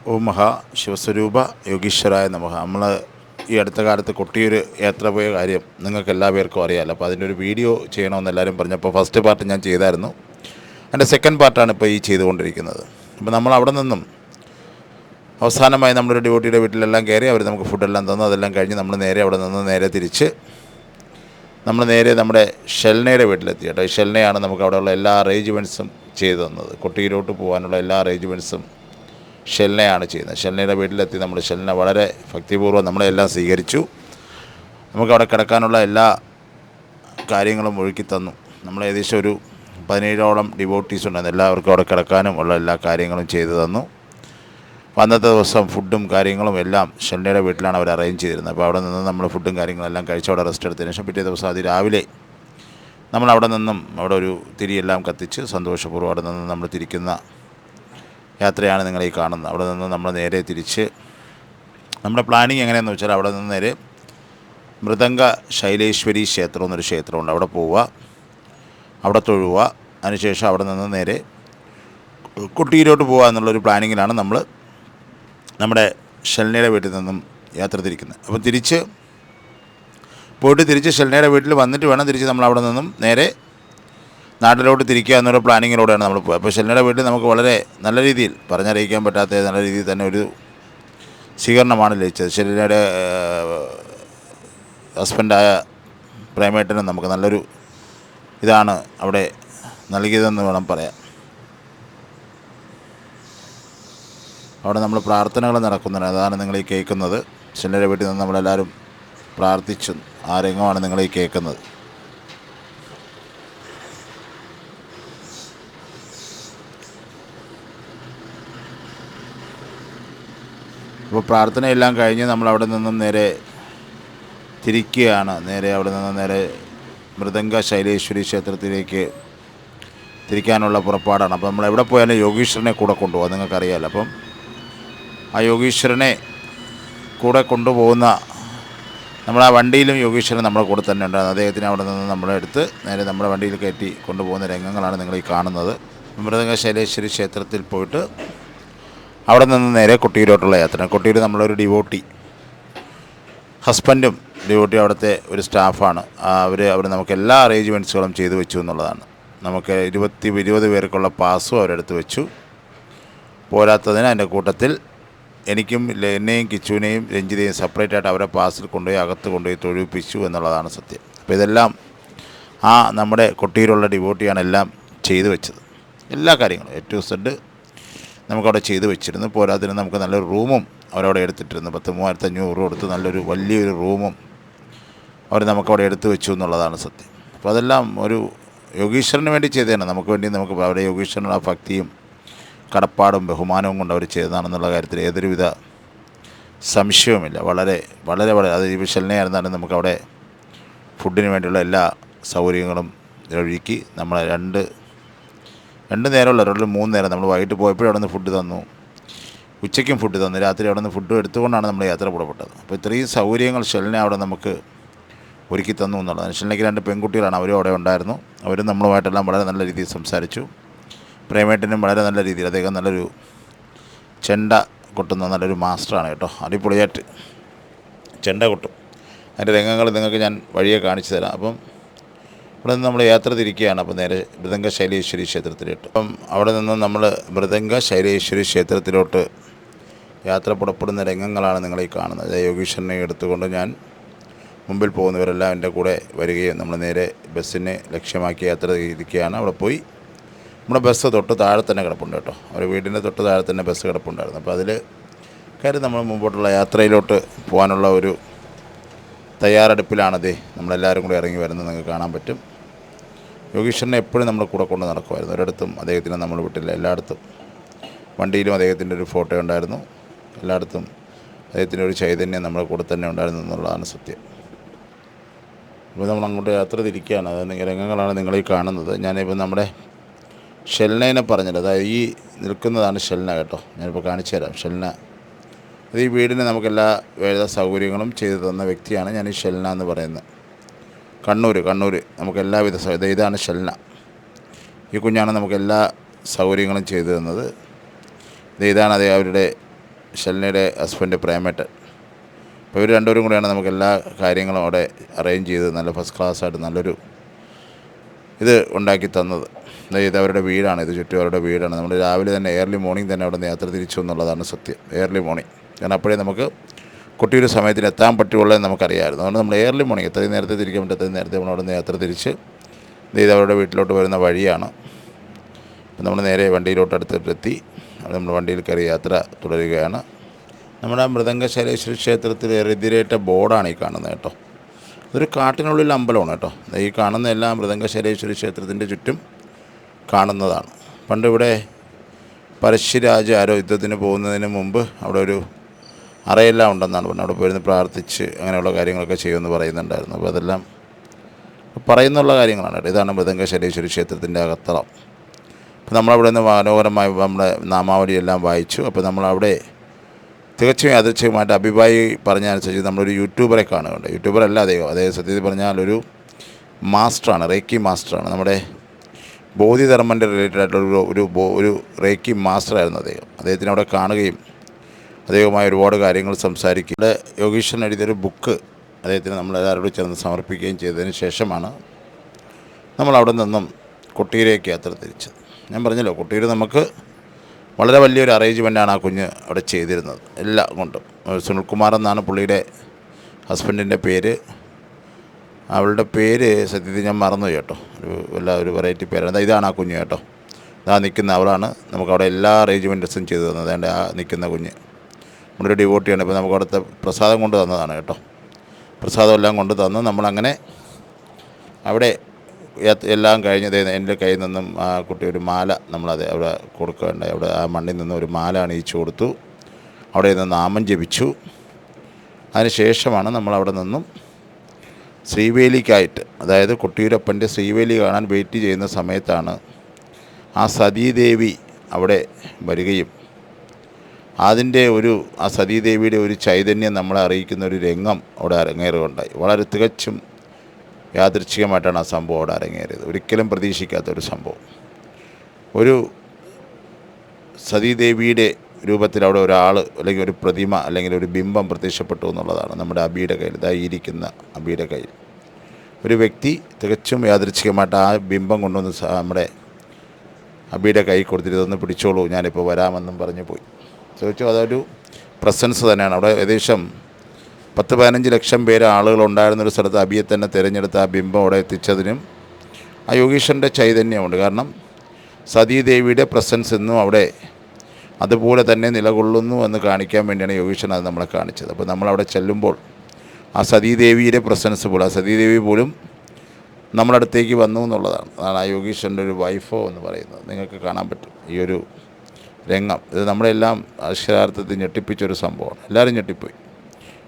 ഓം മഹാ ശിവസ്വരൂപ യോഗീശ്വരായ നമഃ. നമ്മൾ ഈ അടുത്ത കാലത്ത് കൊട്ടിയൂർ യാത്ര പോയ കാര്യം നിങ്ങൾക്ക് എല്ലാ പേർക്കും അറിയാമല്ലോ. അപ്പോൾ അതിൻ്റെ ഒരു വീഡിയോ ചെയ്യണമെന്ന് എല്ലാവരും പറഞ്ഞപ്പോൾ ഫസ്റ്റ് പാർട്ട് ഞാൻ ചെയ്തായിരുന്നു. അതിൻ്റെ സെക്കൻഡ് പാർട്ടാണ് ഇപ്പോൾ ഈ ചെയ്തുകൊണ്ടിരിക്കുന്നത്. അപ്പോൾ നമ്മൾ അവിടെ നിന്നും അവസാനമായി നമ്മളൊരു ഡ്യൂട്ടിയുടെ വീട്ടിലെല്ലാം കയറി അവർ നമുക്ക് ഫുഡെല്ലാം തന്നു. അതെല്ലാം കഴിഞ്ഞ് നമ്മൾ നേരെ അവിടെ നിന്ന് നേരെ തിരിച്ച് നമ്മൾ നേരെ നമ്മുടെ ഷെൽനയുടെ വീട്ടിലെത്തി കേട്ടോ. ഈ ഷെൽനയാണ് നമുക്ക് അവിടെയുള്ള എല്ലാ അറേഞ്ച്മെൻറ്റ്സും ചെയ്തു തന്നത്. കൊട്ടിയൂരോട്ട് പോകാനുള്ള എല്ലാ അറേഞ്ച്മെൻറ്റ്സും ഷെൽനയാണ് ചെയ്യുന്നത്. ഷെൽനയുടെ വീട്ടിലെത്തി നമ്മൾ ഷെൽന വളരെ ഭക്തിപൂർവ്വം നമ്മളെല്ലാം സ്വീകരിച്ചു. നമുക്കവിടെ കിടക്കാനുള്ള എല്ലാ കാര്യങ്ങളും ഒഴുക്കി തന്നു. നമ്മൾ ഏകദേശം ഒരു 17ഓളം ഡിവോട്ടീസ് ഉണ്ടായിരുന്നു. എല്ലാവർക്കും അവിടെ കിടക്കാനും ഉള്ള എല്ലാ കാര്യങ്ങളും ചെയ്തു തന്നു. അന്നത്തെ ദിവസം ഫുഡും കാര്യങ്ങളും എല്ലാം ഷെൽനയുടെ വീട്ടിലാണ് അവർ അറേഞ്ച് ചെയ്തിരുന്നത്. അപ്പോൾ അവിടെ നിന്ന് നമ്മൾ ഫുഡും കാര്യങ്ങളെല്ലാം കഴിച്ച് അവിടെ റെസ്റ്റ് എടുത്തതിന് ശേഷം പിറ്റേ ദിവസം അതിരാവിലെ നമ്മളവിടെ നിന്നും അവിടെ ഒരു തിരിയെല്ലാം കത്തിച്ച് സന്തോഷപൂർവ്വം അവിടെ നിന്ന് നമ്മൾ തിരിക്കുന്ന യാത്രയാണ് നിങ്ങളീ കാണുന്നത്. അവിടെ നിന്ന് നമ്മൾ നേരെ തിരിച്ച് നമ്മുടെ പ്ലാനിങ് എങ്ങനെയാണെന്ന് വെച്ചാൽ അവിടെ നിന്ന് നേരെ മൃദംഗ ശൈലേശ്വരി ക്ഷേത്രം എന്നൊരു ക്ഷേത്രമുണ്ട്. അവിടെ പോവുക, അവിടെ തൊഴുക. അതിനുശേഷം അവിടെ നിന്ന് നേരെ കൊട്ടിയൂരോട്ട് പോകുക എന്നുള്ളൊരു പ്ലാനിങ്ങിലാണ് നമ്മൾ നമ്മുടെ ഷെൽനയുടെ വീട്ടിൽ നിന്നും യാത്ര തിരിക്കുന്നത്. അപ്പോൾ തിരിച്ച് ഷെൽനയുടെ വീട്ടിൽ വന്നിട്ട് വേണം തിരിച്ച് നമ്മൾ അവിടെ നിന്നും നേരെ നാട്ടിലോട്ട് തിരിക്കുക എന്നൊരു പ്ലാനിങ്ങിലൂടെയാണ് നമ്മൾ പോയത്. അപ്പോൾ ഷെൽനയുടെ വീട്ടിൽ നമുക്ക് വളരെ നല്ല രീതിയിൽ പറഞ്ഞറിയിക്കാൻ പറ്റാത്ത നല്ല രീതിയിൽ തന്നെ ഒരു സ്വീകരണമാണ് ലഭിച്ചത്. ഷെൽനയുടെ ഹസ്ബൻഡായ പ്രേമേട്ടനും നമുക്ക് നല്ലൊരു ഇതാണ് അവിടെ നൽകിയതെന്ന് വേണം പറയാൻ. അവിടെ നമ്മൾ പ്രാർത്ഥനകൾ നടക്കുന്നുണ്ട്. അതാണ് നിങ്ങളീ കേൾക്കുന്നത്. ഷെൽനയുടെ വീട്ടിൽ നിന്ന് നമ്മളെല്ലാവരും പ്രാർത്ഥിച്ചു. ആ രംഗമാണ് നിങ്ങളീ കേൾക്കുന്നത്. അപ്പോൾ പ്രാർത്ഥനയെല്ലാം കഴിഞ്ഞ് നമ്മളവിടെ നിന്നും നേരെ തിരിക്കുകയാണ്. അവിടെ നിന്ന് നേരെ മൃദംഗ ശൈലേശ്വരി ക്ഷേത്രത്തിലേക്ക് തിരിക്കാനുള്ള പുറപ്പാടാണ്. അപ്പോൾ നമ്മൾ എവിടെ പോയാലും യോഗീശ്വരനെ കൂടെ കൊണ്ടുപോകാം, നിങ്ങൾക്കറിയാമല്ലോ. അപ്പം ആ യോഗീശ്വരനെ കൂടെ കൊണ്ടുപോകുന്ന നമ്മൾ ആ വണ്ടിയിലും യോഗീശ്വരൻ നമ്മുടെ കൂടെ തന്നെ ഉണ്ടായിരുന്നു. അദ്ദേഹത്തിന് അവിടെ നിന്ന് നമ്മളെ എടുത്ത് നേരെ നമ്മുടെ വണ്ടിയിൽ കയറ്റി കൊണ്ടുപോകുന്ന രംഗങ്ങളാണ് നിങ്ങൾ ഈ കാണുന്നത്. മൃദംഗ ശൈലേശ്വരി ക്ഷേത്രത്തിൽ പോയിട്ട് അവിടെ നിന്ന് നേരെ കൊട്ടിയൂരോട്ടുള്ള യാത്ര. കൊട്ടിയൂർ നമ്മളൊരു ഡിവോട്ടി, ഹസ്ബൻഡും ഡിവോട്ടി അവിടുത്തെ ഒരു സ്റ്റാഫാണ്. അവർ നമുക്ക് എല്ലാ അറേഞ്ച്മെൻറ്റ്സുകളും ചെയ്തു വെച്ചു എന്നുള്ളതാണ്. നമുക്ക് 20 പേർക്കുള്ള പാസ്സും അവരെടുത്ത് വെച്ചു. പോരാത്തതിന് അതിൻ്റെ കൂട്ടത്തിൽ എനിക്കും എന്നെയും കിച്ചുവിനെയും രഞ്ജിതയും സെപ്പറേറ്റായിട്ട് അവരെ പാസ്സിൽ കൊണ്ടുപോയി അകത്ത് കൊണ്ടുപോയി തൊഴിപ്പിച്ചു എന്നുള്ളതാണ് സത്യം. അപ്പോൾ ഇതെല്ലാം നമ്മുടെ കൊട്ടിയൂരുള്ള ഡിവോട്ടിയാണ് എല്ലാം ചെയ്തു വെച്ചത്. എല്ലാ കാര്യങ്ങളും A to Z നമുക്കവിടെ ചെയ്തു വെച്ചിരുന്നു. പോരാതിന് നമുക്ക് നല്ലൊരു റൂമും അവരവിടെ എടുത്തിട്ടിരുന്നു. 10,500 കൊടുത്ത് നല്ലൊരു വലിയൊരു റൂമും അവർ നമുക്കവിടെ എടുത്തു വെച്ചു എന്നുള്ളതാണ് സത്യം. അപ്പോൾ അതെല്ലാം ഒരു യോഗീശ്വരന് വേണ്ടി ചെയ്തതാണ്. നമുക്ക് വേണ്ടി നമുക്ക് അവിടെ യോഗീശ്വരനുള്ള ഭക്തിയും കടപ്പാടും ബഹുമാനവും കൊണ്ട് അവർ ചെയ്തതാണെന്നുള്ള കാര്യത്തിൽ ഏതൊരുവിധ സംശയവുമില്ല. വളരെ വളരെ വളരെ അത് ഈ ഷെൽനയായിരുന്നാലും നമുക്കവിടെ ഫുഡിന് വേണ്ടിയുള്ള എല്ലാ സൗകര്യങ്ങളും ഒരുക്കി. നമ്മളെ രണ്ട് നേരമുള്ള 3 നേരം നമ്മൾ വൈകിട്ട് പോയപ്പോഴും അവിടെ നിന്ന് ഫുഡ് തന്നു, ഉച്ചയ്ക്കും ഫുഡ് തന്നു, രാത്രി അവിടെ നിന്ന് ഫുഡ് എടുത്തുകൊണ്ടാണ് നമ്മൾ യാത്ര പുറപ്പെട്ടത്. അപ്പോൾ ഇത്രയും സൗകര്യങ്ങൾ ഷെൽന അവിടെ നമുക്ക് ഒരുക്കി തന്നു എന്നുള്ളതാണ്. ഷെൽനയ്ക്ക് 2 പെൺകുട്ടികളാണ്, അവരും അവിടെ ഉണ്ടായിരുന്നു. അവരും നമ്മളുമായിട്ടെല്ലാം വളരെ നല്ല രീതിയിൽ സംസാരിച്ചു. പ്രേമേട്ടനും വളരെ നല്ല രീതിയിൽ, അദ്ദേഹം നല്ലൊരു ചെണ്ട കൊട്ടുന്ന നല്ലൊരു മാസ്റ്ററാണ് കേട്ടോ. അടിപൊളിയായിട്ട് ചെണ്ട കൊട്ടും. അതിൻ്റെ രംഗങ്ങൾ നിങ്ങൾക്ക് ഞാൻ വഴിയെ കാണിച്ചു തരാം. അപ്പം ഇവിടെ നിന്ന് നമ്മൾ യാത്ര തിരിക്കുകയാണ്. അപ്പോൾ നേരെ മൃദംഗ ശൈലേശ്വരി ക്ഷേത്രത്തിലോട്ട്. അപ്പം അവിടെ നിന്ന് നമ്മൾ മൃദംഗ ശൈലേശ്വരി ക്ഷേത്രത്തിലോട്ട് യാത്ര പുറപ്പെടുന്ന രംഗങ്ങളാണ് നിങ്ങളീ കാണുന്നത്. യോഗീശ്വരനെ എടുത്തുകൊണ്ട് ഞാൻ മുമ്പിൽ പോകുന്നവരെല്ലാം എൻ്റെ കൂടെ വരികയും നമ്മൾ നേരെ ബസ്സിനെ ലക്ഷ്യമാക്കി യാത്ര തിരിക്കുകയാണ്. അവിടെ പോയി നമ്മുടെ ബസ് തൊട്ട് താഴെ തന്നെ കിടപ്പുണ്ട് കേട്ടോ. ഒരു വീടിൻ്റെ തൊട്ട് താഴെ തന്നെ ബസ് കിടപ്പുണ്ടായിരുന്നു. അപ്പോൾ അതിൽ കയറി നമ്മൾ മുമ്പോട്ടുള്ള യാത്രയിലോട്ട് പോകാനുള്ള ഒരു തയ്യാറെടുപ്പിലാണതേ നമ്മളെല്ലാവരും കൂടി ഇറങ്ങി വരുന്നത് നിങ്ങൾക്ക് കാണാൻ പറ്റും. യോഗീശ്വരനെ എപ്പോഴും നമ്മൾ കൂടെ കൊണ്ട് നടക്കുമായിരുന്നു. ഒരിടത്തും അദ്ദേഹത്തിനെ നമ്മൾ വിട്ടില്ല. എല്ലായിടത്തും വണ്ടിയിലും അദ്ദേഹത്തിൻ്റെ ഒരു ഫോട്ടോ ഉണ്ടായിരുന്നു. എല്ലായിടത്തും അദ്ദേഹത്തിൻ്റെ ഒരു ചൈതന്യം നമ്മുടെ കൂടെ തന്നെ ഉണ്ടായിരുന്നു എന്നുള്ളതാണ് സത്യം. ഇപ്പോൾ നമ്മൾ അങ്ങോട്ട് യാത്ര തിരിക്കുകയാണ്. അത് രംഗങ്ങളാണ് നിങ്ങളീ കാണുന്നത്. ഞാനിപ്പോൾ നമ്മുടെ ഷെൽനേനെ പറഞ്ഞത്, അതായത് ഈ നിൽക്കുന്നതാണ് ഷെൽന കേട്ടോ. ഞാനിപ്പോൾ കാണിച്ചു തരാം. ഷെൽന അത് ഈ വീടിന് നമുക്കെല്ലാ വേണ്ട സൗകര്യങ്ങളും ചെയ്തു തന്ന വ്യക്തിയാണ് ഞാൻ ഈ ഷെൽന എന്ന് പറയുന്നത്. കണ്ണൂർ നമുക്കെല്ലാവിധ ഇതാണ് ഷെൽന. ഈ കുഞ്ഞാണ് നമുക്കെല്ലാ സൗകര്യങ്ങളും ചെയ്തു തന്നത്. ഇതാണ് അവരുടെ ഷെൽനയുടെ ഹസ്ബൻഡ് പ്രേമേട്ടൻ. അപ്പോൾ ഇവർ രണ്ടുപേരും കൂടെയാണ് നമുക്ക് എല്ലാ കാര്യങ്ങളും അവിടെ അറേഞ്ച് ചെയ്ത് നല്ല ഫസ്റ്റ് ക്ലാസ്സായിട്ട് നല്ലൊരു ഇത് ഉണ്ടാക്കി തന്നത്. ഇത് അവരുടെ വീടാണ്, ഇത് ചുറ്റും അവരുടെ വീടാണ്. നമ്മൾ രാവിലെ തന്നെ ഏർലി മോർണിംഗ് തന്നെ അവിടെ നിന്ന് യാത്ര തിരിച്ചു എന്നുള്ളതാണ് സത്യം. ഏർലി മോർണിംഗ്, കാരണം അപ്പോഴേ നമുക്ക് കൊട്ടിയൂർ സമയത്തിന് എത്താൻ പറ്റുള്ളൂ നമുക്കറിയാമായിരുന്നു. അതുകൊണ്ട് നമ്മൾ ഏർലി മോർണിംഗ് എത്രയും നേരത്തെ തിരിക്കാൻ പറ്റും അത്രയും നേരത്തെ നമ്മൾ അവിടെ നിന്ന് യാത്ര തിരിച്ച് ഇത് അവരുടെ വീട്ടിലോട്ട് വരുന്ന വഴിയാണ്. അപ്പം നമ്മൾ നേരെ വണ്ടിയിലോട്ട് അടുത്തിട്ടെത്തി. അവിടെ നമ്മൾ വണ്ടിയിൽ കയറി യാത്ര തുടരുകയാണ്. നമ്മുടെ മൃദംഗശൈലേശ്വരി ക്ഷേത്രത്തിൽ എഴുതിരേറ്റ ബോർഡാണ് ഈ കാണുന്നത് കേട്ടോ. ഇതൊരു കാട്ടിനുള്ളിൽ അമ്പലമാണ് കേട്ടോ. ഈ കാണുന്ന എല്ലാം മൃദംഗശൈലേശ്വരി ക്ഷേത്രത്തിൻ്റെ ചുറ്റും കാണുന്നതാണ്. പണ്ട് ഇവിടെ പരശ്ശിരാജ ആരോ യുദ്ധത്തിന് പോകുന്നതിന് മുമ്പ് അവിടെ ഒരു അറയെല്ലാം ഉണ്ടെന്നാണ് പറഞ്ഞത്. അവിടെ പോയിരുന്ന് പ്രാർത്ഥിച്ച് അങ്ങനെയുള്ള കാര്യങ്ങളൊക്കെ ചെയ്യുമെന്ന് പറയുന്നുണ്ടായിരുന്നു. അപ്പോൾ അതെല്ലാം പറയുന്നുള്ള കാര്യങ്ങളാണ് കേട്ടോ. ഇതാണ് മൃദംഗശൈലേശ്വരി ക്ഷേത്രത്തിൻ്റെ അകത്തളം. അപ്പോൾ നമ്മളവിടെ നിന്ന് മനോഹരമായി നമ്മുടെ നാമാവലിയെല്ലാം വായിച്ചു. അപ്പോൾ നമ്മളവിടെ തികച്ചും യാദൃച്ഛികമായിട്ട് അഭിപ്രായി പറഞ്ഞതനുസരിച്ച് നമ്മളൊരു യൂട്യൂബറെ കാണുന്നുണ്ട്. യൂട്യൂബറല്ല അദ്ദേഹം സത്യത്തിൽ പറഞ്ഞാൽ ഒരു മാസ്റ്ററാണ്, റേക്കി മാസ്റ്ററാണ്. നമ്മുടെ ബോധിധർമ്മൻ്റെ റിലേറ്റഡ് ആയിട്ടുള്ള ഒരു റേക്കി മാസ്റ്ററായിരുന്നു അദ്ദേഹത്തിന് അവിടെ കാണുകയും അദ്ദേഹവുമായി ഒരുപാട് കാര്യങ്ങൾ സംസാരിക്കും. ഇവിടെ യോഗീശ്വരൻ എഴുതിയൊരു ബുക്ക് അദ്ദേഹത്തിന് നമ്മളെല്ലാവരോടും ചേർന്ന് സമർപ്പിക്കുകയും ചെയ്തതിന് ശേഷമാണ് നമ്മളവിടെ നിന്നും കൊട്ടിയൂരേക്ക് യാത്ര തിരിച്ചത്. ഞാൻ പറഞ്ഞല്ലോ, കൊട്ടിയൂർ നമുക്ക് വളരെ വലിയൊരു അറേഞ്ച്മെൻറ്റാണ് ആ കുഞ്ഞ് അവിടെ ചെയ്തിരുന്നത് എല്ലാം കൊണ്ടും. സുനിൽകുമാർ എന്നാണ് പുള്ളിയുടെ ഹസ്ബൻഡിൻ്റെ പേര്. അവളുടെ പേര് സത്യത്തിൽ ഞാൻ മറന്നു കേട്ടോ. ഒരു വെറൈറ്റി പേരാണ്. ഇതാണ് ആ കുഞ്ഞ് കേട്ടോ. ഇതാ നിൽക്കുന്ന അവളാണ് നമുക്കവിടെ എല്ലാ അറേഞ്ച്മെൻറ്റ്സും ചെയ്തു തന്നത്. അതുകൊണ്ട് ആ നിൽക്കുന്ന കുഞ്ഞ് നമ്മുടെ ഒരു ഡിവോട്ടിയാണ്. ഇപ്പോൾ നമുക്ക് അവിടുത്തെ പ്രസാദം കൊണ്ട് തന്നതാണ് കേട്ടോ. പ്രസാദം എല്ലാം കൊണ്ട് തന്ന് നമ്മളങ്ങനെ അവിടെ എല്ലാം കഴിഞ്ഞ് എൻ്റെ കയ്യിൽ നിന്നും ആ കുട്ടി ഒരു മാല നമ്മളത് അവിടെ കൊടുക്കുകയുണ്ടായി. അവിടെ ആ മണ്ണിൽ നിന്ന് ഒരു മാല അണിയിച്ചു കൊടുത്തു. അവിടെ നിന്ന് നാമം ജപിച്ചു. അതിന് ശേഷമാണ് നമ്മളവിടെ നിന്നും ശ്രീവേലിക്കായിട്ട്, അതായത് കൊട്ടിയൂരപ്പൻ്റെ ശ്രീവേലി കാണാൻ വെയിറ്റ് ചെയ്യുന്ന സമയത്താണ് ആ സതീദേവി അവിടെ വരികയും അതിൻ്റെ ആ സതീദേവിയുടെ ഒരു ചൈതന്യം നമ്മളെ അറിയിക്കുന്ന ഒരു രംഗം അവിടെ അരങ്ങേറുകയുണ്ടായി. വളരെ തികച്ചും യാദൃച്ഛികമായിട്ടാണ് ആ സംഭവം അവിടെ അരങ്ങേറിയത്. ഒരിക്കലും പ്രതീക്ഷിക്കാത്തൊരു സംഭവം. ഒരു സതീദേവിയുടെ രൂപത്തിൽ അവിടെ ഒരാൾ അല്ലെങ്കിൽ ഒരു പ്രതിമ അല്ലെങ്കിൽ ഒരു ബിംബം പ്രത്യക്ഷപ്പെട്ടു എന്നുള്ളതാണ് നമ്മുടെ അബിയുടെ കയ്യിൽ. ഇതായി ഇരിക്കുന്ന അബിയുടെ കയ്യിൽ ഒരു വ്യക്തി തികച്ചും യാദൃച്ഛികമായിട്ട് ആ ബിംബം കൊണ്ടുവന്ന് നമ്മുടെ അബിയുടെ കൈ കൊടുത്തിട്ട് ഇതൊന്ന് പിടിച്ചോളൂ, ഞാനിപ്പോൾ വരാമെന്നും പറഞ്ഞു പോയി. ചോദിച്ചു, അതൊരു പ്രസൻസ് തന്നെയാണ്. അവിടെ ഏകദേശം 10-15 ലക്ഷം പേര് ആളുകളുണ്ടായിരുന്നൊരു സ്ഥലത്ത് അബിയെ തന്നെ തിരഞ്ഞെടുത്ത് ആ ബിംബം അവിടെ എത്തിച്ചതിനും ആ യോഗീശ്വരൻ്റെ ചൈതന്യമുണ്ട്. കാരണം സതീദേവിയുടെ പ്രസൻസ് ഇന്നും അവിടെ അതുപോലെ തന്നെ നിലകൊള്ളുന്നു എന്ന് കാണിക്കാൻ വേണ്ടിയാണ് യോഗീശ്വരൻ അത് നമ്മളെ കാണിച്ചത്. അപ്പോൾ നമ്മളവിടെ ചെല്ലുമ്പോൾ ആ സതീദേവിയുടെ പ്രസൻസ് പോലും, ആ സതീദേവി പോലും നമ്മളടുത്തേക്ക് വന്നു എന്നുള്ളതാണ്. അതാണ് ആ യോഗീശ്വരൻ്റെ ഒരു വൈഫോ എന്ന് പറയുന്നത്. നിങ്ങൾക്ക് കാണാൻ പറ്റും ഈ ഒരു രംഗം. ഇത് നമ്മളെല്ലാം അക്ഷരാർത്ഥത്തിൽ ഞെട്ടിപ്പിച്ചൊരു സംഭവമാണ്. എല്ലാവരും ഞെട്ടിപ്പോയി.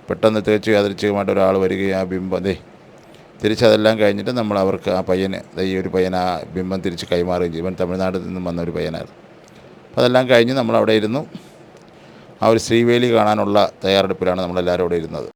പെട്ടെന്ന് തികച്ചു യാദൃച്ഛികമായിട്ട് ഒരാൾ വരികയും ആ ബിംബം തിരിച്ചതെല്ലാം കഴിഞ്ഞിട്ട് നമ്മൾ അവർക്ക് ആ പയ്യന് ഈ ഒരു പയ്യൻ ആ ബിംബം തിരിച്ച് കൈമാറുകയും ചെയ്യും. ഇവൻ തമിഴ്നാട്ടിൽ നിന്നും വന്ന ഒരു പയ്യനായിരുന്നു. അപ്പോൾ അതെല്ലാം കഴിഞ്ഞ് നമ്മളവിടെ ഇരുന്നു ആ ഒരു ശ്രീവേലി കാണാനുള്ള തയ്യാറെടുപ്പിലാണ് നമ്മളെല്ലാവരും അവിടെ ഇരുന്നത്.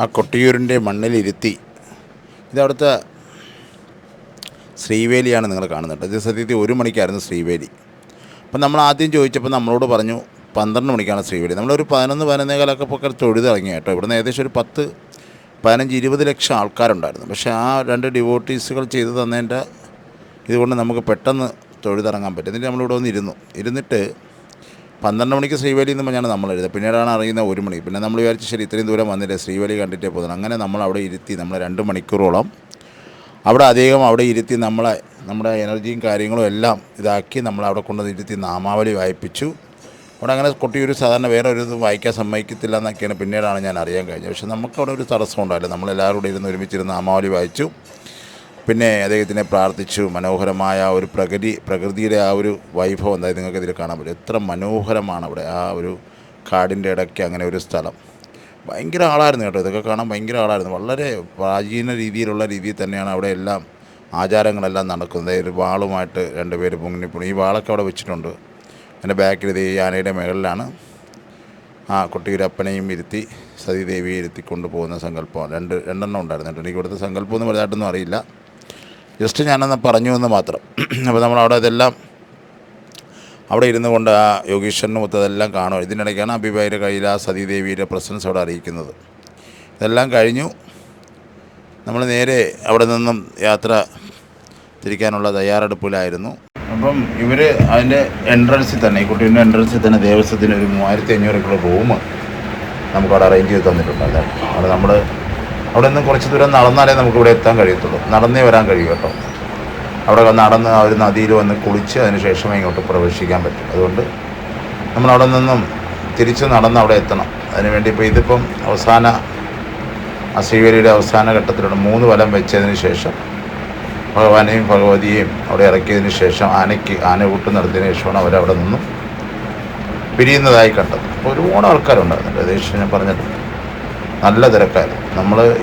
ആ കൊട്ടിയൂരിൻ്റെ മണ്ണിലിരുത്തി. ഇതവിടുത്തെ ശ്രീവേലിയാണ് നിങ്ങൾ കാണുന്നത്. ഇത് സത്യത്തിൽ 1 മണിക്കായിരുന്നു ശ്രീവേലി. അപ്പം നമ്മൾ ആദ്യം ചോദിച്ചപ്പോൾ നമ്മളോട് പറഞ്ഞു 12 മണിക്കാണ് ശ്രീവേലി. നമ്മളൊരു 11-11:15 പൊക്കെ തൊഴുതിറങ്ങി കേട്ടോ. ഇവിടുന്ന് ഏകദേശം ഒരു 10 15-20 ലക്ഷം ആൾക്കാരുണ്ടായിരുന്നു. പക്ഷേ ആ 2 ഡിവോട്ടീസുകൾ ചെയ്തു തന്നതിൻ്റെ ഇതുകൊണ്ട് നമുക്ക് പെട്ടെന്ന് തൊഴുതിറങ്ങാൻ പറ്റും. എന്നിട്ട് നമ്മളിവിടെ ഇരുന്നിട്ട് 12 മണിക്ക് ശ്രീവേലിയിൽ നിന്ന് പറഞ്ഞാണ് നമ്മളെഴുതുക. പിന്നീടാണ് അറിയുന്നത് 1 മണി. പിന്നെ നമ്മൾ വിചാരിച്ചു ശരി ഇത്രയും ദൂരം വന്നില്ലേ ശ്രീവേലി കണ്ടിട്ടേ പോകുന്നത്. അങ്ങനെ നമ്മളവിടെ ഇരുത്തി 2 മണിക്കൂറോളം അവിടെ ഇരുത്തി നമ്മുടെ എനർജിയും കാര്യങ്ങളും എല്ലാം ഇതാക്കി നമ്മളവിടെ കൊണ്ടുവന്ന് ഇരുത്തി നാമാവലി വായിപ്പിച്ചു. അവിടെ അങ്ങനെ കൊട്ടിയൂർ സാധാരണ വേറെ ഒരു ഇതും വായിക്കാൻ സമ്മതിക്കത്തില്ല എന്നൊക്കെയാണ് പിന്നീടാണ് ഞാൻ അറിയാൻ കഴിഞ്ഞത്. പക്ഷേ നമുക്കവിടെ ഒരു തടസ്സം ഉണ്ടായില്ല. നമ്മളെല്ലാവരും കൂടെ ഒരുമിച്ചിരുന്ന് നാമാവലി വായിച്ചു. പിന്നെ അദ്ദേഹത്തിനെ പ്രാർത്ഥിച്ചു. മനോഹരമായ ഒരു പ്രകൃതിയുടെ ആ ഒരു വൈഭവം എന്തായാലും നിങ്ങൾക്ക് ഇതിൽ കാണാൻ പറ്റും. എത്ര മനോഹരമാണ് അവിടെ ആ ഒരു കാടിൻ്റെ ഇടയ്ക്ക് അങ്ങനെ ഒരു സ്ഥലം. ഭയങ്കര ആളായിരുന്നു കേട്ടോ. ഇതൊക്കെ കാണാൻ ഭയങ്കര ആളായിരുന്നു. വളരെ പ്രാചീന രീതിയിൽ തന്നെയാണ് അവിടെ എല്ലാം ആചാരങ്ങളെല്ലാം നടക്കുന്നത്. ഒരു വാളുമായിട്ട് 2 പേര് പൊങ്ങിപ്പോണു. ഈ വാളൊക്കെ അവിടെ വെച്ചിട്ടുണ്ട്. എൻ്റെ ബാക്കിൽ ഈ ആനയുടെ മുകളിലാണ് കൊട്ടിയൂരപ്പനെയും ഇരുത്തി സതീദേവിയെ ഇരുത്തി കൊണ്ടുപോകുന്ന സങ്കല്പമാണ്. രണ്ടെണ്ണം ഉണ്ടായിരുന്നു കേട്ടോ. എനിക്ക് ഇവിടുത്തെ സങ്കല്പമൊന്നും വലുതായിട്ടൊന്നും അറിയില്ല. ജസ്റ്റ് ഞാനന്ന് പറഞ്ഞു എന്ന് മാത്രം. അപ്പോൾ നമ്മളവിടെ ഇതെല്ലാം അവിടെ ഇരുന്നു കൊണ്ട് ആ യോഗീശ്വരന് മൊത്തം അതെല്ലാം കാണും. ഇതിനിടയ്ക്കാണ് അഭിഭായുടെ കയ്യിൽ ആ സതീദേവിയുടെ പ്രസൻസ് അവിടെ അറിയിക്കുന്നത്. ഇതെല്ലാം കഴിഞ്ഞു നമ്മൾ നേരെ അവിടെ നിന്നും യാത്ര തിരിക്കാനുള്ള തയ്യാറെടുപ്പിലായിരുന്നു. അപ്പം ഇവർ അതിൻ്റെ എൻട്രൻസിൽ തന്നെ ഈ കുട്ടീൻ്റെ എൻട്രൻസിൽ തന്നെ ദേവസ്വത്തിന് ഒരു 3500 റൂം നമുക്കവിടെ അറേഞ്ച് ചെയ്ത് തന്നിട്ടുണ്ട്. അവിടെ നമ്മൾ അവിടെ നിന്ന് കുറച്ച് ദൂരം നടന്നാലേ നമുക്കിവിടെ എത്താൻ കഴിയത്തുള്ളൂ. നടന്നേ വരാൻ കഴിയും കേട്ടോ. അവിടെ നടന്ന് ആ ഒരു നദിയിൽ വന്ന് കുളിച്ച് അതിന് ശേഷമേ ഇങ്ങോട്ട് പ്രവേശിക്കാൻ പറ്റും. അതുകൊണ്ട് നമ്മളവിടെ നിന്നും തിരിച്ച് നടന്ന് അവിടെ എത്തണം. അതിനുവേണ്ടി ഇതിപ്പം അവസാന ശ്രീവേലിയുടെ അവസാന ഘട്ടത്തിലുള്ള 3 വലം വെച്ചതിന് ശേഷം ഭഗവാനെയും ഭഗവതിയെയും അവിടെ ഇറക്കിയതിന് ശേഷം ആന കൂട്ട് നടത്തിയതിന് ശേഷമാണ് അവരവിടെ നിന്നും പിരിയുന്നതായി കണ്ടത്. അപ്പോൾ ഒരുപാട് ആൾക്കാരുണ്ടായിരുന്നുണ്ട്. ഏകദേശം ഞാൻ പറഞ്ഞിട്ടുണ്ട് നല്ല തിരക്കായിരുന്നു.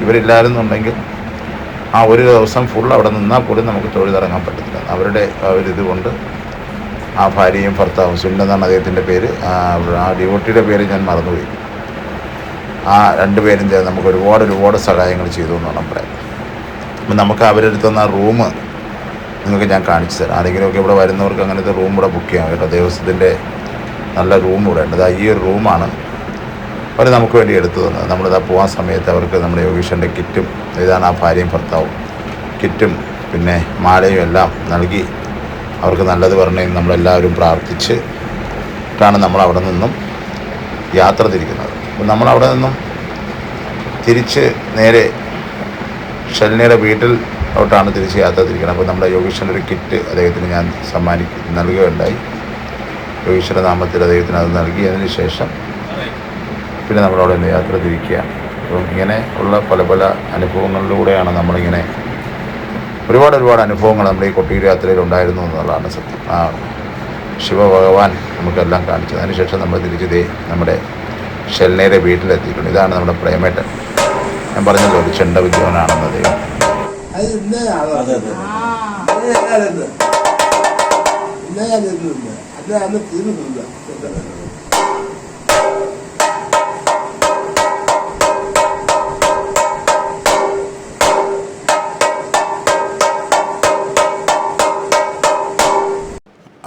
ഇവരില്ലായിരുന്നുണ്ടെങ്കിൽ ആ ഒരു ദിവസം ഫുൾ അവിടെ നിന്നാൽ പോലും നമുക്ക് തൊഴുതിറങ്ങാൻ പറ്റത്തില്ല. അവരുടെ ഒരിതുകൊണ്ട് ആ ഭാര്യയും ഭർത്താവും സുല്ലെന്നാണ് അദ്ദേഹത്തിൻ്റെ പേര്. ആ ഡിവോട്ടിയുടെ പേര് ഞാൻ മറന്നുപോയി. ആ 2 പേരും ചേർന്ന് നമുക്ക് ഒരുപാട് സഹായങ്ങൾ ചെയ്തു എന്ന് വേണം പറയാം. അപ്പം നമുക്ക് അവരെടുത്തുന്ന ആ റൂം നിങ്ങൾക്ക് ഞാൻ കാണിച്ചു തരാം. ആരെങ്കിലുമൊക്കെ ഇവിടെ വരുന്നവർക്ക് അങ്ങനത്തെ റൂം ഇവിടെ ബുക്ക് ചെയ്യാം കേട്ടോ. ദേവസ്വത്തിൻ്റെ നല്ല റൂം ഇവിടെ ഉണ്ട്. ഈ ഒരു റൂമാണ് അവർ നമുക്ക് വേണ്ടി എടുത്തു തന്നത്. നമ്മളിതാ പോകാൻ സമയത്ത് അവർക്ക് നമ്മുടെ യോഗീശ്വരൻ്റെ കിറ്റും ഇതാണ് ആ ഭാര്യയും ഭർത്താവും കിറ്റും പിന്നെ മാലയും എല്ലാം നൽകി അവർക്ക് നല്ലത് പറഞ്ഞ് നമ്മളെല്ലാവരും പ്രാർത്ഥിച്ചിട്ടാണ് നമ്മളവിടെ നിന്നും യാത്ര തിരിക്കുന്നത്. അപ്പം നമ്മളവിടെ നിന്നും തിരിച്ച് നേരെ ഷെൽനിയുടെ വീട്ടിലോട്ടാണ് തിരിച്ച് യാത്ര തിരിക്കുന്നത്. അപ്പോൾ നമ്മുടെ യോഗീശ്വരൻ്റെ ഒരു കിറ്റ് അദ്ദേഹത്തിന് ഞാൻ നൽകുകയുണ്ടായി. യോഗീശ്വര നാമത്തിൽ അദ്ദേഹത്തിന് അത് നൽകിയതിന് ശേഷം പിന്നെ നമ്മളവിടെ നിന്ന് യാത്ര തിരിക്കുകയാണ്. അപ്പം ഇങ്ങനെ ഉള്ള പല അനുഭവങ്ങളിലൂടെയാണ് നമ്മളിങ്ങനെ ഒരുപാട് അനുഭവങ്ങൾ നമ്മുടെ ഈ കൊട്ടിയൂർ യാത്രയിൽ ഉണ്ടായിരുന്നു എന്നുള്ളതാണ് സത്യം. ആ ശിവഭഗവാൻ നമുക്കെല്ലാം കാണിച്ചത്. അതിനുശേഷം നമ്മൾ തിരിച്ച് നമ്മുടെ ഷെൽനയുടെ വീട്ടിലെത്തിയിട്ടുണ്ട്. ഇതാണ് നമ്മുടെ പ്രേമേട്ടൻ. ഞാൻ പറഞ്ഞല്ലോ ഒരു ചെണ്ട വിദ്വാനാണെന്ന് അദ്ദേഹം.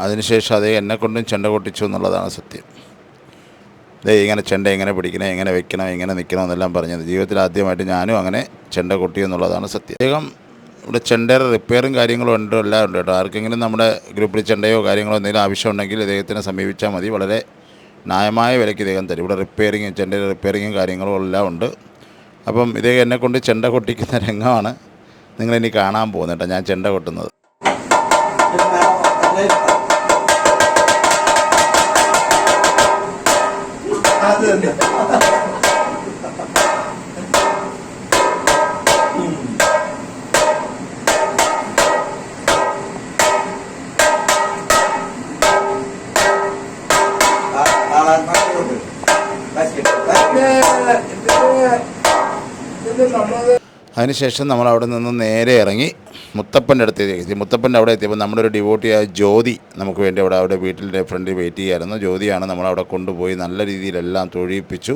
അതിനുശേഷം അതേ എന്നെക്കൊണ്ടും ചെണ്ട കൊട്ടിച്ചു എന്നുള്ളതാണ് സത്യം. ഇങ്ങനെ ചെണ്ട എങ്ങനെ പിടിക്കണം, എങ്ങനെ വെക്കണം, എങ്ങനെ നിൽക്കണം എന്നെല്ലാം പറഞ്ഞത് ജീവിതത്തിൽ ആദ്യമായിട്ട് ഞാനും അങ്ങനെ ചെണ്ട കൊട്ടി എന്നുള്ളതാണ് സത്യം. അദ്ദേഹം ഇവിടെ ചെണ്ടയുടെ റിപ്പയറും കാര്യങ്ങളും എല്ലാം ഉണ്ട് കേട്ടോ. ആർക്കെങ്കിലും നമ്മുടെ ഗ്രൂപ്പിൽ ചെണ്ടയോ കാര്യങ്ങളോ എന്തെങ്കിലും ആവശ്യമുണ്ടെങ്കിൽ ഇദ്ദേഹത്തിനെ സമീപിച്ചാൽ മതി. വളരെ ന്യായമായ വിലയ്ക്ക് ഇദ്ദേഹം തരും. ഇവിടെ ചെണ്ടയുടെ റിപ്പയറിങ്ങും കാര്യങ്ങളും എല്ലാം ഉണ്ട്. അപ്പം ഇദ്ദേഹം എന്നെക്കൊണ്ട് ചെണ്ട കൊട്ടിക്കുന്ന രംഗമാണ് നിങ്ങളിനി കാണാൻ പോകുന്നത് കേട്ടോ. ഞാൻ ചെണ്ട കൊട്ടുന്നത്. അതിനുശേഷം നമ്മൾ അവിടെ നിന്ന് നേരെ ഇറങ്ങി മുത്തപ്പൻ്റെ അടുത്തേക്ക് എത്തി. മുത്തപ്പൻ്റെ അവിടെ എത്തിയപ്പോൾ നമ്മുടെ ഒരു ഡിവോട്ടിയായ ജ്യോതി നമുക്ക് വേണ്ടി അവിടെ വീട്ടിൻ്റെ ഫ്രണ്ടിൽ വെയിറ്റ് ചെയ്യായിരുന്നു. ജ്യോതിയാണ് നമ്മളവിടെ കൊണ്ടുപോയി നല്ല രീതിയിലെല്ലാം തൊഴിയിപ്പിച്ചു.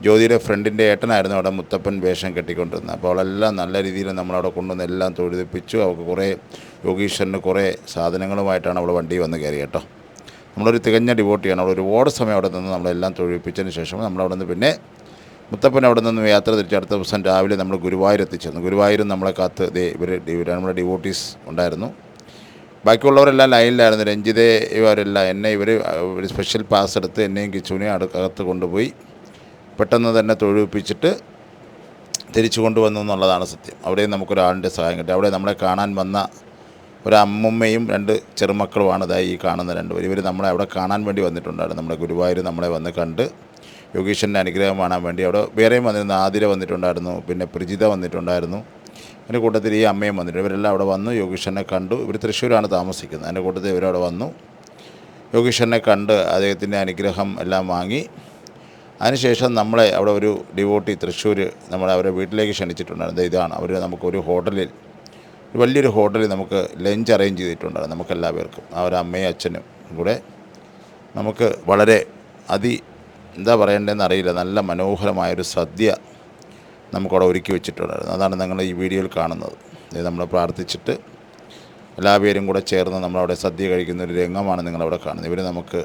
ജ്യോതിയുടെ ഫ്രണ്ടിൻ്റെ ഏട്ടനായിരുന്നു അവിടെ മുത്തപ്പൻ വേഷം കെട്ടിക്കൊണ്ടിരുന്നത്. അപ്പോൾ അവളെല്ലാം നല്ല രീതിയിൽ നമ്മളവിടെ കൊണ്ടുവന്ന് എല്ലാം തൊഴിപ്പിച്ചു. അവൾക്ക് യോഗീശ്വരന് കുറേ സാധനങ്ങളുമായിട്ടാണ് അവൾ വണ്ടി വന്ന് കയറി കേട്ടോ. നമ്മളൊരു തികഞ്ഞ ഡിവോട്ടിയാണ്. അവൾ ഒരുപാട് സമയം അവിടെ നിന്ന് നമ്മളെല്ലാം തൊഴിപ്പിച്ചതിന് ശേഷം നമ്മളവിടെ നിന്ന് പിന്നെ മുത്തപ്പൻ അവിടെ നിന്ന് യാത്ര തിരിച്ച് അടുത്ത ദിവസം രാവിലെ നമ്മൾ ഗുരുവായൂർ എത്തിച്ചേർന്നു. ഗുരുവായൂരും നമ്മളെ കാത്ത് നമ്മുടെ ഡിവോട്ടീസ് ഉണ്ടായിരുന്നു. ബാക്കിയുള്ളവരെല്ലാം ലൈനിലായിരുന്നു. രഞ്ജിതേ ഇവരെല്ലാം ഇവർ സ്പെഷ്യൽ പാസ് എടുത്ത് എന്നെയും കിച്ചുവിനെയും അകത്ത് കൊണ്ടുപോയി പെട്ടെന്ന് തന്നെ തൊഴിപ്പിച്ചിട്ട് തിരിച്ചു കൊണ്ടുവന്നു എന്നുള്ളതാണ് സത്യം. അവിടെയും നമുക്കൊരാളിൻ്റെ സഹായം കിട്ടി. അവിടെ നമ്മളെ കാണാൻ വന്ന ഒരമ്മൂമ്മയും 2 ചെറുമക്കളുമാണ് ഈ കാണുന്ന 2 പേർ. ഇവർ നമ്മളെ അവിടെ കാണാൻ വേണ്ടി വന്നിട്ടുണ്ടായിരുന്നു. നമ്മുടെ ഗുരുവായൂർ നമ്മളെ വന്ന് കണ്ട് യോഗീശ്വരൻ്റെ അനുഗ്രഹം കാണാൻ വേണ്ടി അവിടെ വേറെയും വന്നിരുന്നു. ആതിര വന്നിട്ടുണ്ടായിരുന്നു, പിന്നെ പ്രജിത വന്നിട്ടുണ്ടായിരുന്നു. അതിൻ്റെ കൂട്ടത്തിൽ ഈ അമ്മയും വന്നിട്ടുണ്ട്. ഇവരെല്ലാം അവിടെ വന്നു യോഗീശ്വരനെ കണ്ടു. ഇവർ തൃശ്ശൂരാണ് താമസിക്കുന്നത്. അതിൻ്റെ കൂട്ടത്തിൽ ഇവരവിടെ വന്നു യോഗീശ്വരനെ കണ്ട് അദ്ദേഹത്തിൻ്റെ അനുഗ്രഹം എല്ലാം വാങ്ങി. അതിനുശേഷം നമ്മളെ അവിടെ ഒരു ഡിവോട്ടി തൃശ്ശൂർ അവരെ വീട്ടിലേക്ക് ക്ഷണിച്ചിട്ടുണ്ടായിരുന്നു. ഇതാണ് അവർ നമുക്കൊരു ഹോട്ടലിൽ, വലിയൊരു ഹോട്ടലിൽ നമുക്ക് ലഞ്ച് അറേഞ്ച് ചെയ്തിട്ടുണ്ടായിരുന്നു. നമുക്കെല്ലാ പേർക്കും അവരമ്മയും അച്ഛനും കൂടെ നമുക്ക് വളരെ എന്താ പറയേണ്ടതെന്ന് അറിയില്ല, നല്ല മനോഹരമായൊരു സദ്യ നമുക്കവിടെ ഒരുക്കി വെച്ചിട്ടുണ്ടായിരുന്നു. അതാണ് നിങ്ങൾ ഈ വീഡിയോയിൽ കാണുന്നത്. നമ്മൾ പ്രാർത്ഥിച്ചിട്ട് എല്ലാവരും കൂടെ ചേർന്ന് നമ്മളവിടെ സദ്യ കഴിക്കുന്ന ഒരു രംഗമാണ് നിങ്ങളവിടെ കാണുന്നത്. ഇവർ നമുക്ക്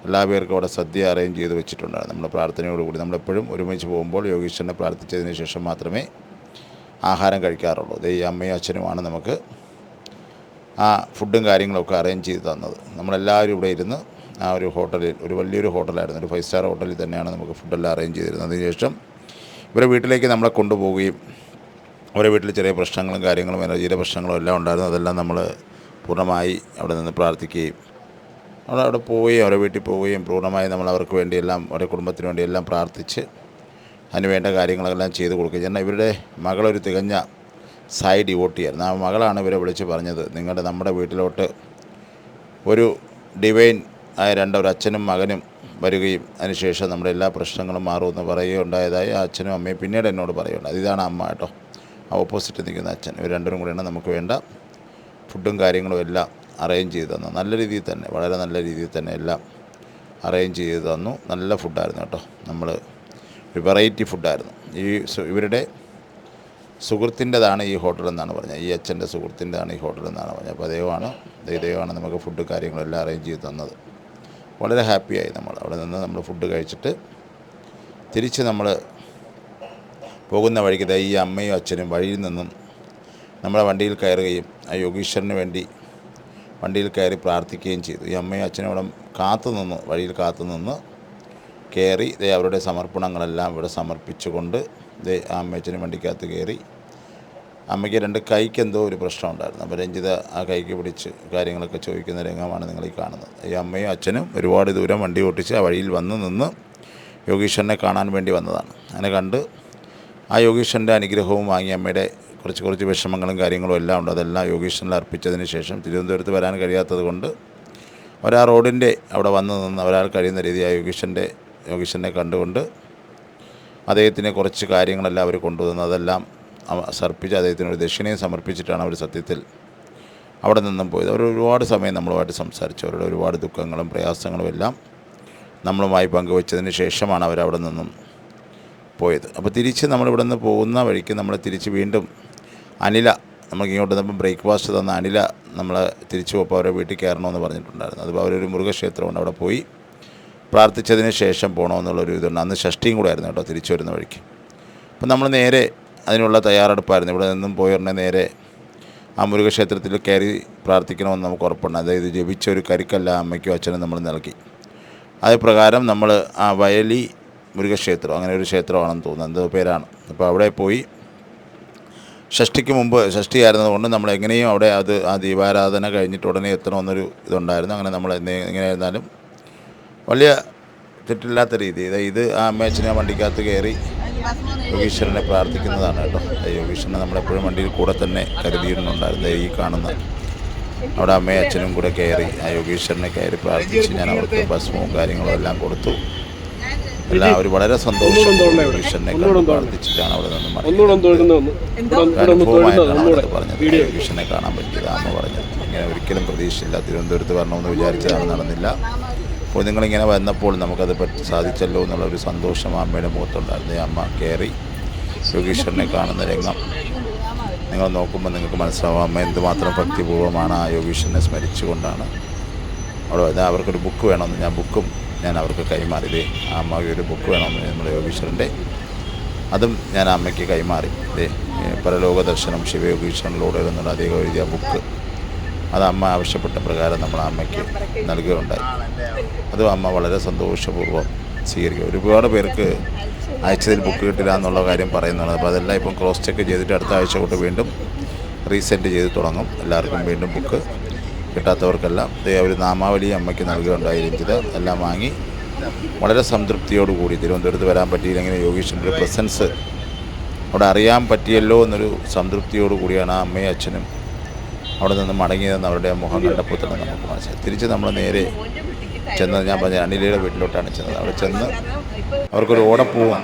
എല്ലാ പേർക്കും അവിടെ സദ്യ അറേഞ്ച് ചെയ്ത് വെച്ചിട്ടുണ്ടായിരുന്നു. നമ്മുടെ പ്രാർത്ഥനയോടുകൂടി നമ്മളെപ്പോഴും ഒരുമിച്ച് പോകുമ്പോൾ യോഗീശ്വരനെ പ്രാർത്ഥിച്ചതിന് ശേഷം മാത്രമേ ആഹാരം കഴിക്കാറുള്ളൂ. ഈ അമ്മയും അച്ഛനുമാണ് നമുക്ക് ആ ഫുഡും കാര്യങ്ങളൊക്കെ അറേഞ്ച് ചെയ്ത് തന്നത്. നമ്മളെല്ലാവരും ഇവിടെ ഇരുന്ന് ആ ഒരു ഹോട്ടലിൽ, ഒരു വലിയൊരു ഹോട്ടലായിരുന്നു, ഒരു 5 സ്റ്റാർ ഹോട്ടലിൽ തന്നെയാണ് നമുക്ക് ഫുഡെല്ലാം അറേഞ്ച് ചെയ്തിരുന്നത്. അതിനുശേഷം ഇവരെ വീട്ടിലേക്ക് നമ്മളെ കൊണ്ടുപോവുകയും അവരെ വീട്ടിൽ ചെറിയ പ്രശ്നങ്ങളും കാര്യങ്ങളും എനർജിയുടെ പ്രശ്നങ്ങളും എല്ലാം ഉണ്ടായിരുന്നു. അതെല്ലാം നമ്മൾ പൂർണ്ണമായി അവിടെ നിന്ന് പ്രാർത്ഥിക്കുകയും അവിടെ പോവുകയും അവരെ വീട്ടിൽ പോവുകയും പൂർണ്ണമായി നമ്മൾ അവർക്ക് വേണ്ടിയെല്ലാം അവരുടെ കുടുംബത്തിന് വേണ്ടിയെല്ലാം പ്രാർത്ഥിച്ച് അതിന് വേണ്ട കാര്യങ്ങളെല്ലാം ചെയ്ത് കൊടുക്കുകയും. എന്നാൽ ഇവരുടെ മകളൊരു തികഞ്ഞ സായി ഡിവോട്ടിയായിരുന്നു. ആ മകളാണ് ഇവരെ വിളിച്ച് പറഞ്ഞത്, നമ്മുടെ വീട്ടിലോട്ട് ഒരു ഡിവൈൻ ആയ ഒരു അച്ഛനും മകനും വരികയും അതിനുശേഷം നമ്മുടെ എല്ലാ പ്രശ്നങ്ങളും മാറുമെന്ന് പറയുകയുണ്ടായതായി ആ അച്ഛനും അമ്മയും പിന്നീട് എന്നോട് പറയുകയുണ്ടായി. ഇതാണ് അമ്മ കേട്ടോ, ആ ഓപ്പോസിറ്റ് നിൽക്കുന്ന അച്ഛൻ. ഇവർ 2 കൂടെയാണ് നമുക്ക് വേണ്ട ഫുഡും കാര്യങ്ങളും എല്ലാം അറേഞ്ച് ചെയ്ത് തന്നു. നല്ല രീതിയിൽ തന്നെ, വളരെ നല്ല രീതിയിൽ തന്നെ എല്ലാം അറേഞ്ച് ചെയ്ത് തന്നു. നല്ല ഫുഡായിരുന്നു കേട്ടോ. ഒരു വെറൈറ്റി ഫുഡായിരുന്നു. ഇവരുടെ സുഹൃത്തിൻ്റെതാണ് ഈ ഹോട്ടൽ എന്നാണ് പറഞ്ഞത്. ഈ അച്ഛൻ്റെ സുഹൃത്തിൻ്റെതാണ് ഈ ഹോട്ടൽ എന്നാണ് പറഞ്ഞത്. അപ്പോൾ അദ്ദേഹമാണ് നമുക്ക് ഫുഡ് കാര്യങ്ങളെല്ലാം അറേഞ്ച് ചെയ്ത് തന്നത്. വളരെ ഹാപ്പിയായി അവിടെ നിന്ന് നമ്മൾ ഫുഡ് കഴിച്ചിട്ട് തിരിച്ച് നമ്മൾ പോകുന്ന വഴിക്ക് ഈ അമ്മയും അച്ഛനും വഴിയിൽ നിന്നും നമ്മളെ വണ്ടിയിൽ കയറുകയും ആ യോഗീശ്വരന് വേണ്ടി വണ്ടിയിൽ കയറി പ്രാർത്ഥിക്കുകയും ചെയ്തു. ഈ അമ്മയും അച്ഛനും അവിടെ വഴിയിൽ കാത്തുനിന്ന് കയറി അവരുടെ സമർപ്പണങ്ങളെല്ലാം ഇവിടെ സമർപ്പിച്ചുകൊണ്ട് ആ അമ്മയച്ഛനും വണ്ടിക്കകത്ത് കയറി. അമ്മയ്ക്ക് 2 കൈക്ക് എന്തോ ഒരു പ്രശ്നം ഉണ്ടായിരുന്നു. അപ്പോൾ രഞ്ജിത ആ കൈക്ക് പിടിച്ച് കാര്യങ്ങളൊക്കെ ചോദിക്കുന്ന രംഗമാണ് നിങ്ങൾ ഈ കാണുന്നത്. ഈ അമ്മയും അച്ഛനും ഒരുപാട് ദൂരം വണ്ടി ഓട്ടിച്ച് ആ വഴിയിൽ നിന്ന് യോഗീശ്വരനെ കാണാൻ വേണ്ടി വന്നതാണ്. അങ്ങനെ കണ്ട് ആ യോഗീശ്വരൻ്റെ അനുഗ്രഹവും വാങ്ങി അമ്മയുടെ കുറച്ച് വിഷമങ്ങളും കാര്യങ്ങളും എല്ലാം ഉണ്ട്. അതെല്ലാം യോഗീശ്വരനിൽ അർപ്പിച്ചതിന് ശേഷം തിരുവനന്തപുരത്ത് വരാൻ കഴിയാത്തത് കൊണ്ട് അവർ ആ റോഡിൻ്റെ അവിടെ നിന്ന് അവരാൾ കഴിയുന്ന രീതി ആ യോഗീശ്വരനെ കണ്ടുകൊണ്ട് അദ്ദേഹത്തിന് കുറച്ച് കാര്യങ്ങളെല്ലാം അവർ കൊണ്ടുവന്ന് അതെല്ലാം സമർപ്പിച്ച് അദ്ദേഹത്തിനൊരു ദക്ഷിണയും സമർപ്പിച്ചിട്ടാണ് അവർ സത്യത്തിൽ അവിടെ നിന്നും പോയത്. അവർ ഒരുപാട് സമയം നമ്മളുമായിട്ട് സംസാരിച്ചു. അവരുടെ ഒരുപാട് ദുഃഖങ്ങളും പ്രയാസങ്ങളും എല്ലാം നമ്മളുമായി പങ്കുവച്ചതിന് ശേഷമാണ് അവരവിടെ നിന്നും പോയത്. അപ്പോൾ തിരിച്ച് നമ്മളിവിടെ നിന്ന് പോകുന്ന വഴിക്ക് നമ്മൾ തിരിച്ച് വീണ്ടും നമുക്ക് ഇങ്ങോട്ട് വന്നപ്പോൾ ബ്രേക്ക്ഫാസ്റ്റ് തന്ന അനില നമ്മളെ തിരിച്ചു പോയപ്പോൾ അവരെ വീട്ടിൽ കയറണമെന്ന് പറഞ്ഞിട്ടുണ്ടായിരുന്നു. അതിപ്പോൾ അവരൊരു മുരുകക്ഷേത്രമുണ്ട്, അവിടെ പോയി പ്രാർത്ഥിച്ചതിന് ശേഷം പോകണമെന്നുള്ളൊരു ഇതുണ്ട്. അന്ന് ഷഷ്ടിയും കൂടെ ആയിരുന്നു കേട്ടോ തിരിച്ചു വരുന്ന വഴിക്ക്. അപ്പം നമ്മൾ നേരെ അതിനുള്ള തയ്യാറെടുപ്പായിരുന്നു. ഇവിടെ നിന്നും പോയിരുന്നെ നേരെ ആ മുരുകക്ഷേത്രത്തിൽ കയറി പ്രാർത്ഥിക്കണമെന്ന് നമുക്ക് ഉറപ്പുണ്ട്. അതായത് ജപിച്ച ഒരു കരിക്കല്ല അമ്മയ്ക്കും അച്ഛനും നമ്മൾ നൽകി. അത് പ്രകാരം നമ്മൾ ആ വയലി മുരുകക്ഷേത്രം, അങ്ങനെ ഒരു ക്ഷേത്രമാണെന്ന് തോന്നുന്നു, എന്തോ പേരാണ്. അപ്പോൾ അവിടെ പോയി ഷഷ്ടിക്ക് മുമ്പ്, ഷഷ്ടി ആയിരുന്നതുകൊണ്ട് നമ്മൾ എങ്ങനെയും അവിടെ ആ ദീപാരാധന കഴിഞ്ഞിട്ട് ഉടനെ എത്തണമെന്നൊരു ഇതുണ്ടായിരുന്നു. അങ്ങനെ നമ്മൾ എങ്ങനെയായിരുന്നാലും വലിയ തെറ്റില്ലാത്ത രീതി ഇത് ആ അമ്മയച്ഛനെ വണ്ടിക്കകത്ത് കയറി യോഗീശ്വരനെ പ്രാർത്ഥിക്കുന്നതാണ് കേട്ടോ. യോഗീശ്വരനെ നമ്മളെപ്പോഴും വണ്ടിയിൽ കൂടെ തന്നെ കരുതിയിരുന്നുണ്ടായിരുന്നു. ഈ കാണുന്ന അവിടെ അമ്മയും അച്ഛനും കൂടെ കയറി ആ യോഗീശ്വരനെ കയറി പ്രാർത്ഥിച്ച് ഞാൻ അവർക്ക് ഭസ്മവും കാര്യങ്ങളും എല്ലാം കൊടുത്തു. എല്ലാവരും വളരെ സന്തോഷം യോഗീശ്വരനെ കണ്ട് പ്രാർത്ഥിച്ചിട്ടാണ് അവിടെ നിന്ന് അനുഭവമായിട്ടാണ് പറഞ്ഞത്. യോഗീശ്വരനെ കാണാൻ പറ്റിയത് അമ്മ പറഞ്ഞത്. ഇങ്ങനെ ഒരിക്കലും പ്രതീക്ഷയില്ല, തിരുവനന്തപുരത്ത് വരണമെന്ന് വിചാരിച്ചതാണ്, നടന്നില്ല. അപ്പോൾ നിങ്ങളിങ്ങനെ വന്നപ്പോൾ നമുക്കത് സാധിച്ചല്ലോ എന്നുള്ളൊരു സന്തോഷം അമ്മയുടെ മുഖത്തുണ്ടായിരുന്നു. അമ്മ കയറി യോഗീശ്വരനെ കാണുന്ന രംഗം നിങ്ങൾ നോക്കുമ്പോൾ നിങ്ങൾക്ക് മനസ്സിലാവും അമ്മ എന്തുമാത്രം ഭക്തിപൂർവ്വമാണ് ആ യോഗീശ്വരനെ സ്മരിച്ചുകൊണ്ടാണ് അവിടെ. അവർക്കൊരു ബുക്ക് വേണമെന്ന്, ഞാൻ ബുക്കും ഞാൻ അവർക്ക് കൈമാറി. ആ അമ്മയ്ക്ക് ഒരു ബുക്ക് വേണമെന്ന് നമ്മുടെ യോഗീശ്വരൻ്റെ, അതും ഞാൻ ആ അമ്മയ്ക്ക് കൈമാറി. പരലോക ദർശനം ശിവയോഗീശ്വരനിലൂടെ എന്നുള്ള അദ്ദേഹം എഴുതിയ ബുക്ക്, അത് അമ്മ ആവശ്യപ്പെട്ട പ്രകാരം നമ്മൾ ആ അമ്മയ്ക്ക് നൽകുകയുണ്ടായി. അതും അമ്മ വളരെ സന്തോഷപൂർവ്വം സ്വീകരിക്കുക. ഒരുപാട് പേർക്ക് അയച്ചതിൽ ബുക്ക് കിട്ടില്ല എന്നുള്ള കാര്യം പറയുന്നുണ്ട്. അപ്പോൾ അതെല്ലാം ഇപ്പം ക്രോസ് ചെക്ക് ചെയ്തിട്ട് അടുത്ത ആഴ്ച തൊട്ട് വീണ്ടും റീസെൻറ്റ് ചെയ്ത് തുടങ്ങും. എല്ലാവർക്കും വീണ്ടും ബുക്ക് കിട്ടാത്തവർക്കെല്ലാം ഒരു നാമാവലി അമ്മയ്ക്ക് നൽകുകയുണ്ടായി. രഞ്ജിത എല്ലാം വാങ്ങി വളരെ സംതൃപ്തിയോടുകൂടി തിരുവനന്തപുരത്ത് വരാൻ പറ്റിയില്ലെങ്കിൽ യോഗീശ്വരൻ്റെ ഒരു പ്രസൻസ് അവിടെ അറിയാൻ പറ്റിയല്ലോ എന്നൊരു സംതൃപ്തിയോടു കൂടിയാണ് ആ അമ്മയും അച്ഛനും അവിടെ നിന്ന് മടങ്ങിയതെന്ന് അവരുടെ മുഖം കണ്ടപ്പോൾ തന്നെ നമുക്ക് മനസ്സിലായി. തിരിച്ച് നമ്മൾ നേരെ ചെന്നത്, ഞാൻ പറഞ്ഞ അനിലയുടെ വീട്ടിലോട്ടാണ് ചെന്നത്. അവിടെ ചെന്ന് അവർക്കൊരു ഓടപ്പൂവും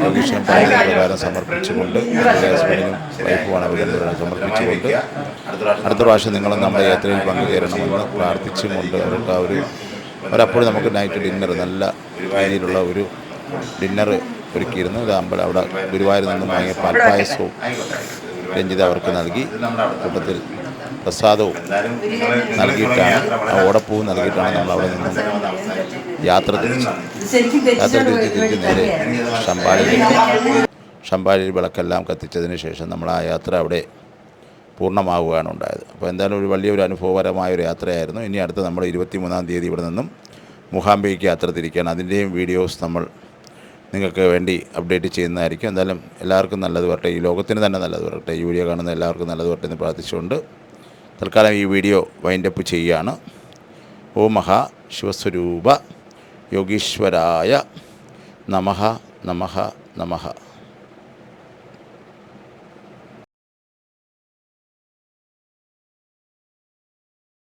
യോഗീശ്വരൻ പറയുന്ന പ്രകാരം സമർപ്പിച്ചുകൊണ്ട്, എൻ്റെ ഹസ്ബൻഡിനും വൈഫുമാണ് അവരെന്ന് സമർപ്പിച്ചുകൊണ്ട്, അടുത്ത പ്രാവശ്യം നിങ്ങളും നമ്മുടെ യാത്രയിൽ പങ്കുചേരണമെന്ന് പ്രാർത്ഥിച്ചുകൊണ്ട് അവർക്ക് ആ അവരപ്പോഴും നമുക്ക് നൈറ്റ് ഡിന്നർ, നല്ല രീതിയിലുള്ള ഒരു ഡിന്നർ ഒരുക്കിയിരുന്നു. ഇത് അവിടെ ഗുരുവായൂരിൽ നിന്നും വാങ്ങിയ പാൽപ്പായസവും രഞ്ജിത അവർക്ക് നൽകി. കൂട്ടത്തിൽ പ്രസാദവും നൽകിയിട്ടാണ്, ആ ഓടപ്പൂവും നൽകിയിട്ടാണ് നമ്മൾ അവിടെ നിന്നും യാത്ര തിരിച്ച് നേരെ ഷമ്പാലിൽ വിളക്കെല്ലാം കത്തിച്ചതിന് ശേഷം നമ്മൾ ആ യാത്ര അവിടെ പൂർണ്ണമാവുകയാണ് ഉണ്ടായത്. അപ്പോൾ എന്തായാലും വലിയൊരു അനുഭവപരമായൊരു യാത്രയായിരുന്നു. ഇനി അടുത്ത നമ്മൾ 23-ാം തീയതി ഇവിടെ നിന്നും മൂകാംബികയ്ക്ക് യാത്ര തിരിക്കുകയാണ്. അതിൻ്റെയും വീഡിയോസ് നമ്മൾ നിങ്ങൾക്ക് വേണ്ടി അപ്ഡേറ്റ് ചെയ്യുന്നതായിരിക്കും. എന്തായാലും എല്ലാവർക്കും നല്ലത് വരട്ടെ, ഈ ലോകത്തിന് തന്നെ നല്ലത് വരട്ടെ, ഈ വീഡിയോ കാണുന്ന എല്ലാവർക്കും നല്ലത് വരട്ടെ എന്ന് പ്രാർത്ഥിച്ചുകൊണ്ട് തൽക്കാലം ഈ വീഡിയോ വൈൻഡപ്പ് ചെയ്യുകയാണ്. ഓം മഹാ ശിവസ്വരൂപ യോഗീശ്വരായ നമഃ നമഃ നമഃ.